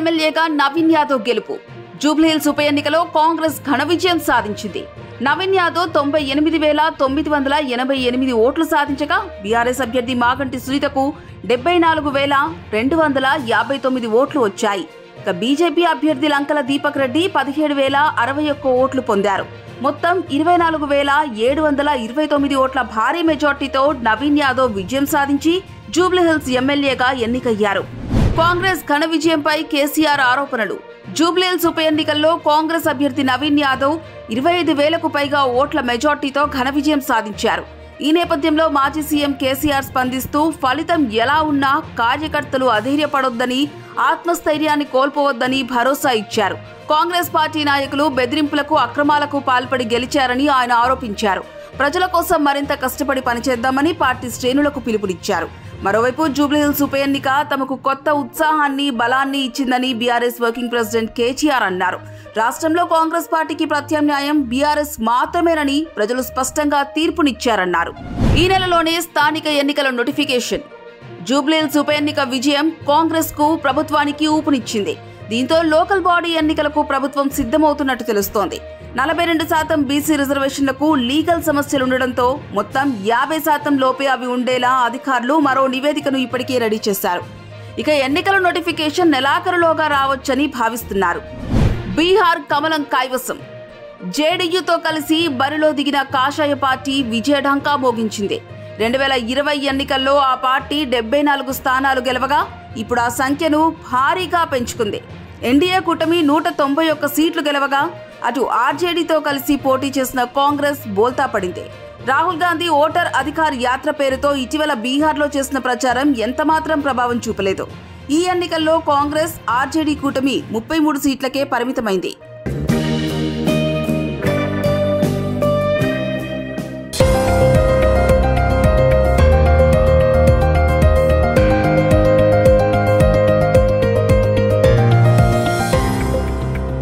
ఎమ్మెల్యేగా నవీన్ యాదవ్ గెలుపు. జూబ్లీహిల్స్ ఉప ఎన్నికలో కాంగ్రెస్ ఘన విజయం సాధించింది. నవీన్ యాదవ్ 98,988 ఓట్లు సాధించగా బీఆర్ఎస్ అభ్యర్థి మాగంటి సునీతకు 74,259 ఓట్లు వచ్చాయి. ఇక బీజేపీ అభ్యర్థి లంకల దీపక్ రెడ్డి 17,061 ఓట్లు పొందారు. మొత్తం 24,729 ఓట్ల భారీ మెజార్టీతో నవీన్ యాదవ్ విజయం సాధించి జూబ్లీహిల్స్ ఎమ్మెల్యేగా ఎన్నికయ్యారు. కాంగ్రెస్ ఘన విజయంపై కేసీఆర్ ఆరోపణలు. జూబ్లీహిల్స్ ఉప ఎన్నికల్లో కాంగ్రెస్ అభ్యర్థి నవీన్ యాదవ్ 25,000కు పైగా ఓట్ల మెజార్టీతో ఘన విజయం సాధించారు. ఈ నేపథ్యంలో మాజీ సీఎం కేసీఆర్ స్పందిస్తూ ఫలితం ఎలా ఉన్నా కార్యకర్తలు అధైర్యపడొద్దని, ఆత్మస్థైర్యాన్ని కోల్పోవద్దని భరోసా ఇచ్చారు. కాంగ్రెస్ పార్టీ నాయకులు బెదిరింపులకు, అక్రమాలకు పాల్పడి గెలిచారని ఆయన ఆరోపించారు. ప్రజల కోసం మరింత కష్టపడి పనిచేద్దామని పార్టీ శ్రేణులకు పిలుపునిచ్చారు. మరోవైపు జూబ్లీహిల్స్ ఉప ఎన్నిక తమకు కొత్త ఉత్సాహాన్ని, బలాన్ని ఇచ్చిందని బీఆర్ఎస్ వర్కింగ్ ప్రెసిడెంట్ కేటీఆర్ అన్నారు. రాష్ట్రంలో కాంగ్రెస్ పార్టీకి ప్రత్యామ్నాయం బీఆర్ఎస్ మాత్రమేనని ప్రజలు స్పష్టంగా తీర్పునిచ్చారన్నారు. ఈ నెలలోనే స్థానిక ఎన్నికల నోటిఫికేషన్. జూబ్లీహిల్స్ ఉప ఎన్నిక విజయం కాంగ్రెస్ కు, ప్రభుత్వానికి ఊపునిచ్చింది. దీంతో లోకల్ బాడీ ఎన్నికలకు ప్రభుత్వం సిద్ధమవుతున్నట్టు తెలుస్తోంది. 42% బీసీ రిజర్వేషన్లకు లీగల్ సమస్యలుండటంతో మొత్తం 50% లోపే అవి ఉండేలా అధికారులు మరో నివేదికను ఇప్పటికే రెడీ చేశారు. ఇక ఎన్నికల నోటిఫికేషన్ నెలాఖరులోగా రావచ్చని భావిస్తున్నారు. బీహార్ కమలం కైవసం. జేడీయూతో కలిసి బరిలో దిగిన కాషాయ పార్టీ విజయఢంకా మోగించింది. 2020 ఎన్నికల్లో ఆ పార్టీ 74 స్థానాలు గెలవగా ఇప్పుడు ఆ సంఖ్యను భారీగా పెంచుకుంది. ఎన్డీఏ కూటమి 191 సీట్లు గెలవగా అటు ఆర్జేడీతో కలిసి పోటీ చేసిన కాంగ్రెస్ బోల్తా పడింది. రాహుల్ గాంధీ ఓటర్ అధికార్ యాత్ర పేరుతో ఇటీవల బీహార్లో చేసిన ప్రచారం ఎంతమాత్రం ప్రభావం చూపలేదు. ఈ ఎన్నికల్లో కాంగ్రెస్, ఆర్జేడీ కూటమి 33 సీట్లకే పరిమితమైంది.